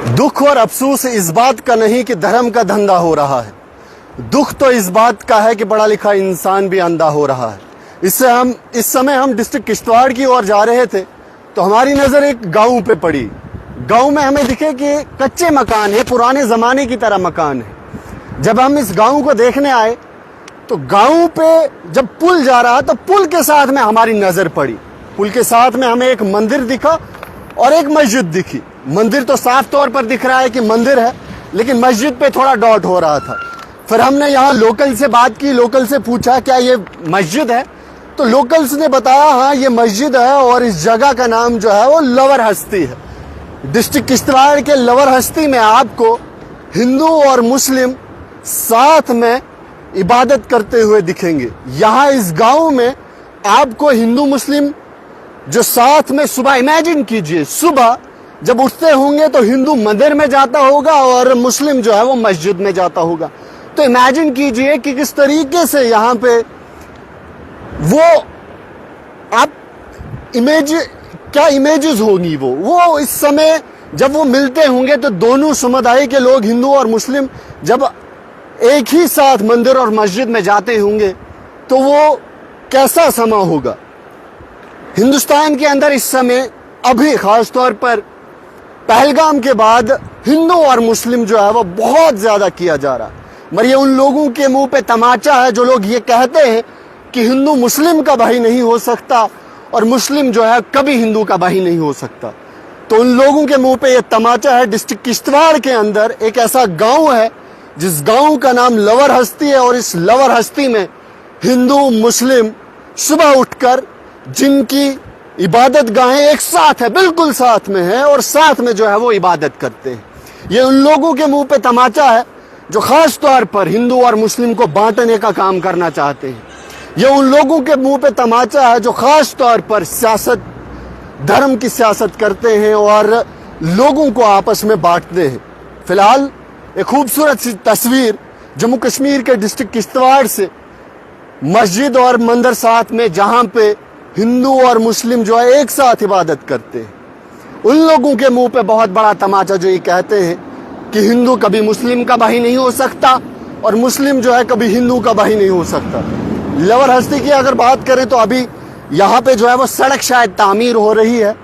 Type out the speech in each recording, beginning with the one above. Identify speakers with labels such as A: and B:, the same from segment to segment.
A: दुख और अफसोस इस बात का नहीं कि धर्म का धंधा हो रहा है, दुख तो इस बात का है कि पढ़ा लिखा इंसान भी अंधा हो रहा है। इस समय हम डिस्ट्रिक्ट किश्तवाड़ की ओर जा रहे थे तो हमारी नज़र एक गांव पे पड़ी। गांव में हमें दिखे कि कच्चे मकान है, पुराने ज़माने की तरह मकान है। जब हम इस गांव को देखने आए तो गांव पे जब पुल जा रहा तो पुल के साथ में हमारी नज़र पड़ी। पुल के साथ में हमें एक मंदिर दिखा और एक मस्जिद दिखी। मंदिर तो साफ तौर पर दिख रहा है कि मंदिर है, लेकिन मस्जिद पे थोड़ा डाउट हो रहा था। फिर हमने यहाँ लोकल से बात की, लोकल से पूछा क्या ये मस्जिद है, तो लोकल्स ने बताया हाँ ये मस्जिद है और इस जगह का नाम जो है वो लवर हस्ती है। डिस्ट्रिक्ट किश्तवाड़ के लवर हस्ती में आपको हिंदू और मुस्लिम साथ में इबादत करते हुए दिखेंगे। यहाँ इस गांव में आपको हिंदू मुस्लिम जो साथ में सुबह, इमेजिन कीजिए सुबह जब उठते होंगे तो हिंदू मंदिर में जाता होगा और मुस्लिम जो है वो मस्जिद में जाता होगा। तो इमेजिन कीजिए कि किस तरीके से यहाँ पे वो आप क्या इमेजेस होंगी वो इस समय जब वो मिलते होंगे तो दोनों समुदाय के लोग हिंदू और मुस्लिम जब एक ही साथ मंदिर और मस्जिद में जाते होंगे तो वो कैसा समा होगा। हिंदुस्तान के अंदर इस समय अभी खास तौर पर पहलगाम के बाद हिंदू और मुस्लिम जो है वो बहुत ज्यादा किया जा रहा है। मगर ये उन लोगों के मुंह पे तमाचा है जो लोग ये कहते हैं कि हिंदू मुस्लिम का भाई नहीं हो सकता और मुस्लिम जो है कभी हिंदू का भाई नहीं हो सकता। तो उन लोगों के मुंह पे ये तमाचा है। डिस्ट्रिक्ट किश्तवाड़ के अंदर एक ऐसा गांव है जिस गांव का नाम लवर हस्ती है और इस लवर हस्ती में हिंदू मुस्लिम सुबह उठकर जिनकी इबादत गाहें एक साथ है, बिल्कुल साथ में है और साथ में जो है वो इबादत करते हैं। ये उन लोगों के मुंह पे तमाचा है जो खास तौर पर हिंदू और मुस्लिम को बांटने का काम करना चाहते हैं। ये उन लोगों के मुंह पे तमाचा है जो खास तौर पर सियासत, धर्म की सियासत करते हैं और लोगों को आपस में बांटते हैं। फिलहाल एक खूबसूरत सी तस्वीर जम्मू कश्मीर के डिस्ट्रिक्ट किश्तवाड़ से, मस्जिद और मंदिर साथ में जहां पे हिंदू और मुस्लिम जो है एक साथ इबादत करते हैं। उन लोगों के मुंह पे बहुत बड़ा तमाचा जो ये कहते हैं कि हिंदू कभी मुस्लिम का भाई नहीं हो सकता और मुस्लिम जो है कभी हिंदू का भाई नहीं हो सकता। लवर हस्ती की अगर बात करें तो अभी यहाँ पे जो है वो सड़क शायद तामीर हो रही है।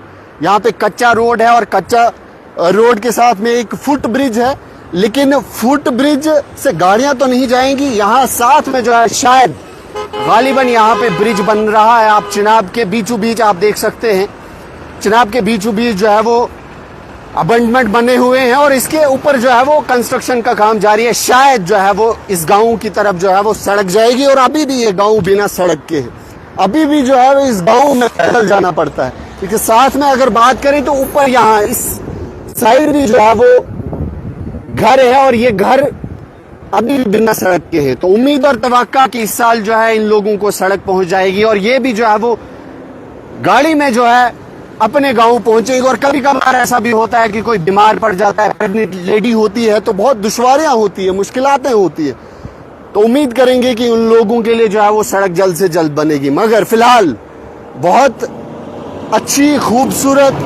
A: यहाँ पे कच्चा रोड है और कच्चा रोड के साथ में एक फुट ब्रिज है, लेकिन फुट ब्रिज से गाड़ियां तो नहीं जाएंगी। यहाँ साथ में जो है शायद गालिबन यहाँ पे ब्रिज बन रहा है। आप चिनाब के बीचों बीच आप देख सकते हैं, चिनाब के बीचों बीच जो है वो अबंडमेंट बने हुए हैं और इसके ऊपर जो है वो कंस्ट्रक्शन का काम जारी है। शायद जो है वो इस गांव की तरफ जो है वो सड़क जाएगी और अभी भी ये गांव बिना सड़क के है। अभी भी जो है इस गांव में पैदल जाना पड़ता है, क्योंकि साथ में अगर बात करें तो ऊपर यहाँ इस साइड भी जो है वो घर है और ये घर अभी भी बिना सड़क के है। तो उम्मीद और तवक्का कि इस साल जो है इन लोगों को सड़क पहुंच जाएगी और ये भी जो है वो गाड़ी में जो है अपने गांव पहुंचेगी। और कभी कभार ऐसा भी होता है कि कोई बीमार पड़ जाता है, प्रेग्नेंट लेडी होती है तो बहुत दुश्वारियां होती है, मुश्किलातें होती है। तो उम्मीद करेंगे कि उन लोगों के लिए जो है वो सड़क जल्द से जल्द बनेगी। मगर फिलहाल बहुत अच्छी खूबसूरत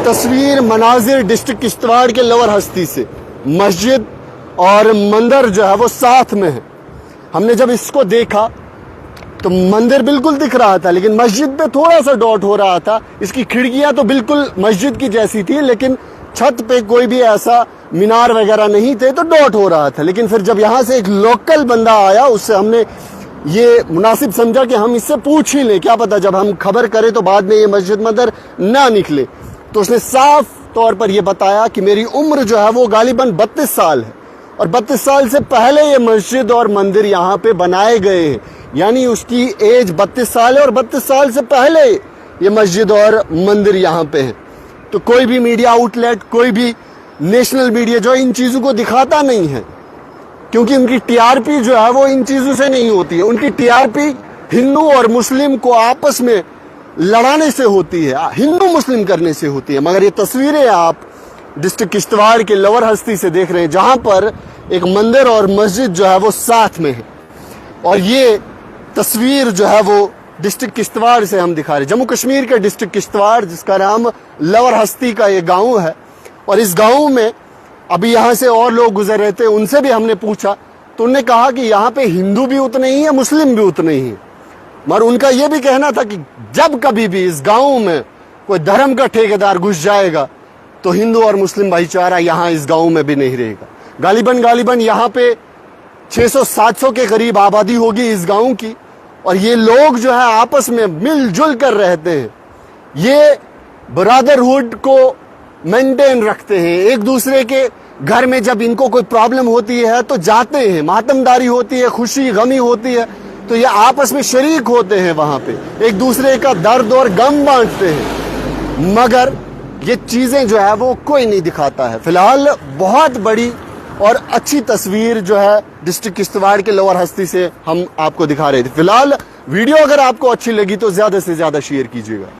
A: तस्वीर, मनाजिर डिस्ट्रिक्ट किश्तवाड़ के लवर हस्ती से, मस्जिद और मंदिर जो है वो साथ में है। हमने जब इसको देखा तो मंदिर बिल्कुल दिख रहा था, लेकिन मस्जिद पे थोड़ा सा डॉट हो रहा था। इसकी खिड़कियां तो बिल्कुल मस्जिद की जैसी थी, लेकिन छत पे कोई भी ऐसा मीनार वगैरह नहीं थे, तो डॉट हो रहा था। लेकिन फिर जब यहाँ से एक लोकल बंदा आया, उससे हमने ये मुनासिब समझा कि हम इससे पूछ ही लें, क्या पता जब हम खबर करें तो बाद में ये मस्जिद मंदिर ना निकले। तो उसने साफ तौर पर यह बताया कि मेरी उम्र जो है वो गालिबन 32 साल है और 32 साल से पहले ये मस्जिद और मंदिर यहाँ पे बनाए गए हैं। यानी उसकी एज 32 साल है और 32 साल से पहले ये मस्जिद और मंदिर यहाँ पे है। तो कोई भी मीडिया आउटलेट, कोई भी नेशनल मीडिया जो इन चीज़ों को दिखाता नहीं है, क्योंकि उनकी टीआरपी जो है वो इन चीज़ों से नहीं होती है। उनकी टीआरपी हिंदू और मुस्लिम को आपस में लड़ाने से होती है, हिंदू मुस्लिम करने से होती है। मगर ये तस्वीरें आप डिस्ट्रिक्ट किश्तवाड़ के लवर हस्ती से देख रहे हैं, जहां पर एक मंदिर और मस्जिद जो है वो साथ में है। और ये तस्वीर जो है वो डिस्ट्रिक्ट किश्तवाड़ से हम दिखा रहे हैं, जम्मू कश्मीर के डिस्ट्रिक्ट किश्तवाड़, जिसका नाम लवर हस्ती का ये गांव है। और इस गांव में अभी यहाँ से और लोग गुजर रहे थे, उनसे भी हमने पूछा तो उन्होंने कहा कि यहाँ पे हिंदू भी उतने ही है, मुस्लिम भी उतने ही है। मगर उनका यह भी कहना था कि जब कभी भी इस गांव में कोई धर्म का ठेकेदार घुस जाएगा तो हिंदू और मुस्लिम भाईचारा यहाँ इस गांव में भी नहीं रहेगा। गालिबन यहाँ पे 600-700 के करीब आबादी होगी इस गांव की, और ये लोग जो है आपस में मिलजुल कर रहते हैं। ये ब्रदरहुड को मेंटेन रखते हैं। एक दूसरे के घर में जब इनको कोई प्रॉब्लम होती है तो जाते हैं, मातमदारी होती है, खुशी गमी होती है तो ये आपस में शरीक होते हैं, वहां पे एक दूसरे का दर्द और गम बांटते हैं। मगर ये चीजें जो है वो कोई नहीं दिखाता है। फिलहाल बहुत बड़ी और अच्छी तस्वीर जो है डिस्ट्रिक्ट किश्तवाड़ के लोअर हस्ती से हम आपको दिखा रहे थे। फिलहाल वीडियो अगर आपको अच्छी लगी तो ज्यादा से ज्यादा शेयर कीजिएगा।